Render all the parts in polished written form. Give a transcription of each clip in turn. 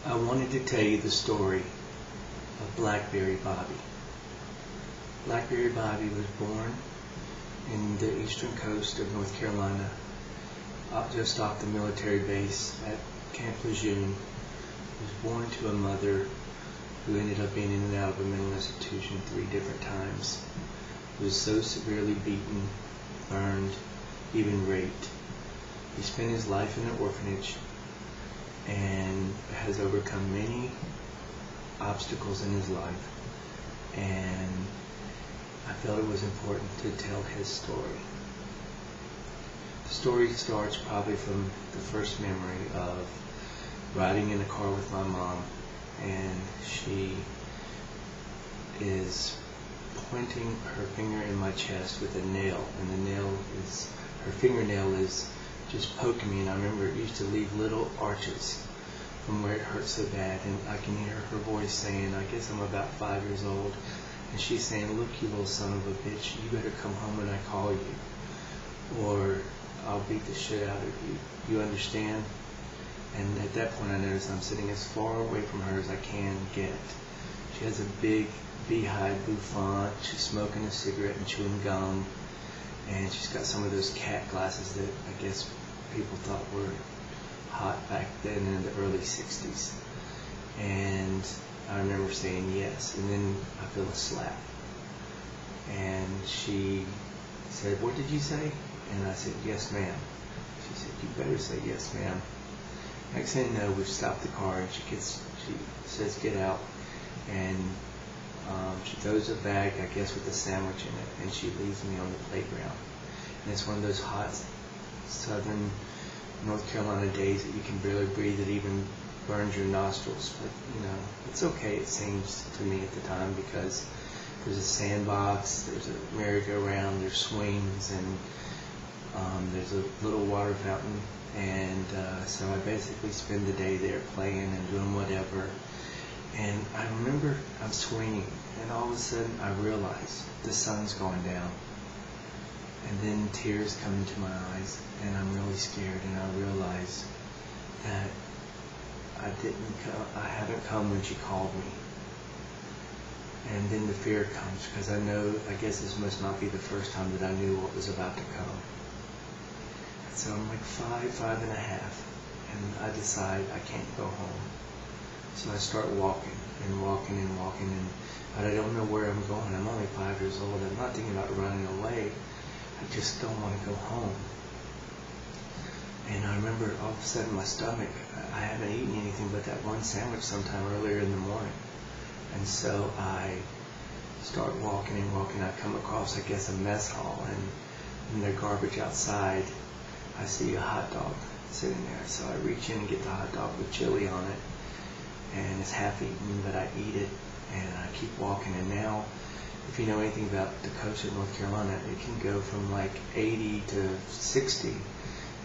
I wanted to tell you the story of Blackberry Bobby. Blackberry Bobby was born in the eastern coast of North Carolina, just off the military base at Camp Lejeune. He was born to a mother who ended up being in and out of a mental institution 3 different times. He was so severely beaten, burned, even raped. He spent his life in an orphanage and has overcome many obstacles in his life, and I felt it was important to tell his story. The story starts probably from the first memory of riding in a car with my mom, and she is pointing her finger in my chest with a nail, and her fingernail is just poking me, and I remember it used to leave little arches from where it hurt so bad, and I can hear her voice saying, I guess I'm about 5 years old, and she's saying, look, you little son of a bitch, you better come home when I call you, or I'll beat the shit out of you. You understand? And at that point I noticed I'm sitting as far away from her as I can get. She has a big beehive bouffant, she's smoking a cigarette and chewing gum, and she's got some of those cat glasses that I guess people thought were hot back then in the early 60s. And I remember saying yes, and then I feel a slap. And she said, what did you say? And I said, yes, ma'am. She said, you better say yes, ma'am. Next thing you know, we've stopped the car, and she says, get out. And she throws a bag, I guess, with a sandwich in it, and she leaves me on the playground. And it's one of those hot southern North Carolina days that you can barely breathe. It even burns your nostrils. But, it's okay, it seems to me at the time, because there's a sandbox, there's a merry-go-round, there's swings, and there's a little water fountain. And so I basically spend the day there playing and doing whatever. And I remember I'm swinging, and all of a sudden I realize the sun's going down. And then tears come into my eyes, and I'm really scared, and I realize that I haven't come when she called me. And then the fear comes, because I guess this must not be the first time that I knew what was about to come. And so I'm like 5 and a half, and I decide I can't go home. So I start walking, but I don't know where I'm going. I'm only 5 years old. I'm not thinking about running away. I just don't want to go home. And I remember all of a sudden my stomach, I haven't eaten anything but that one sandwich sometime earlier in the morning. And so I start walking. I come across, I guess, a mess hall, and in their garbage outside, I see a hot dog sitting there. So I reach in and get the hot dog with chili on it. And it's half eaten, but I eat it, and I keep walking. And now, if you know anything about the coast of North Carolina, it can go from like 80 to 60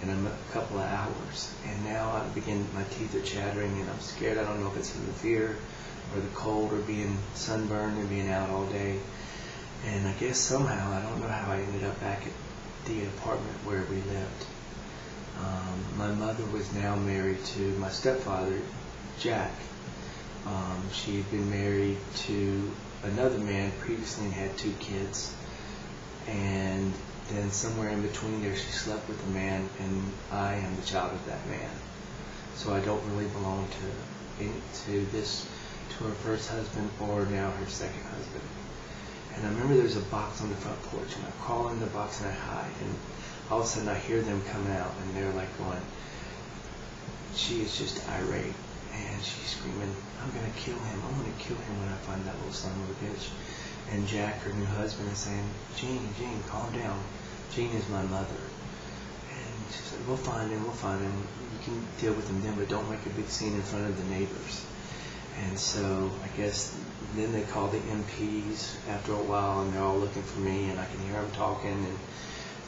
in a couple of hours. And now my teeth are chattering, and I'm scared. I don't know if it's from the fear or the cold or being sunburned and being out all day. And I guess somehow, I don't know how I ended up back at the apartment where we lived. My mother was now married to my stepfather, Jack. She had been married to another man previously and had 2 kids. And then somewhere in between there, she slept with a man, and I am the child of that man. So I don't really belong to her first husband or now her second husband. And I remember there's a box on the front porch, and I crawl in the box and I hide. And all of a sudden I hear them come out, and they're like going, she is just irate. And she's screaming, I'm going to kill him. I'm going to kill him when I find that little son of a bitch. And Jack, her new husband, is saying, Jean, calm down. Jean is my mother. And she said, we'll find him. You can deal with him then, but don't make a big scene in front of the neighbors. And so I guess then they call the MPs after a while, and they're all looking for me, and I can hear them talking. And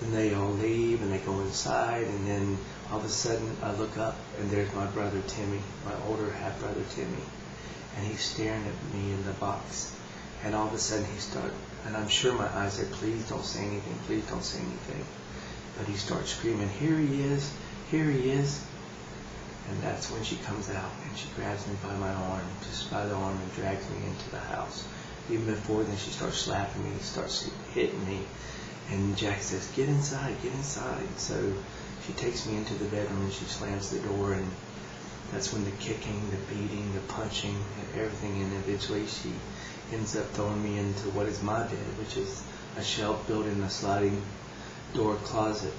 then they all leave, and they go inside, and then all of a sudden I look up, and there's my brother Timmy, my older half-brother Timmy, and he's staring at me in the box. And all of a sudden and I'm sure my eyes said, please don't say anything, please don't say anything. But he starts screaming, here he is. And that's when she comes out and she grabs me by my arm, just by the arm, and drags me into the house. Even before then, she starts slapping me, starts hitting me. And Jack says, "Get inside, get inside." So she takes me into the bedroom and she slams the door, and that's when the kicking, the beating, the punching, and everything, and eventually she ends up throwing me into what is my bed, which is a shelf built in a sliding door closet.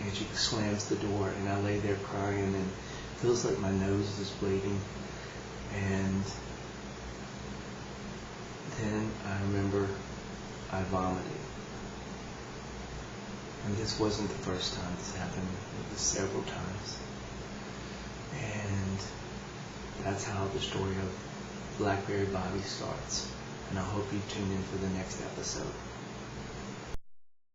And she slams the door, and I lay there crying, and it feels like my nose is bleeding. And then I remember I vomited. And this wasn't the first time this happened. It was several times. And that's how the story of Blackberry Bobby starts. And I hope you tune in for the next episode.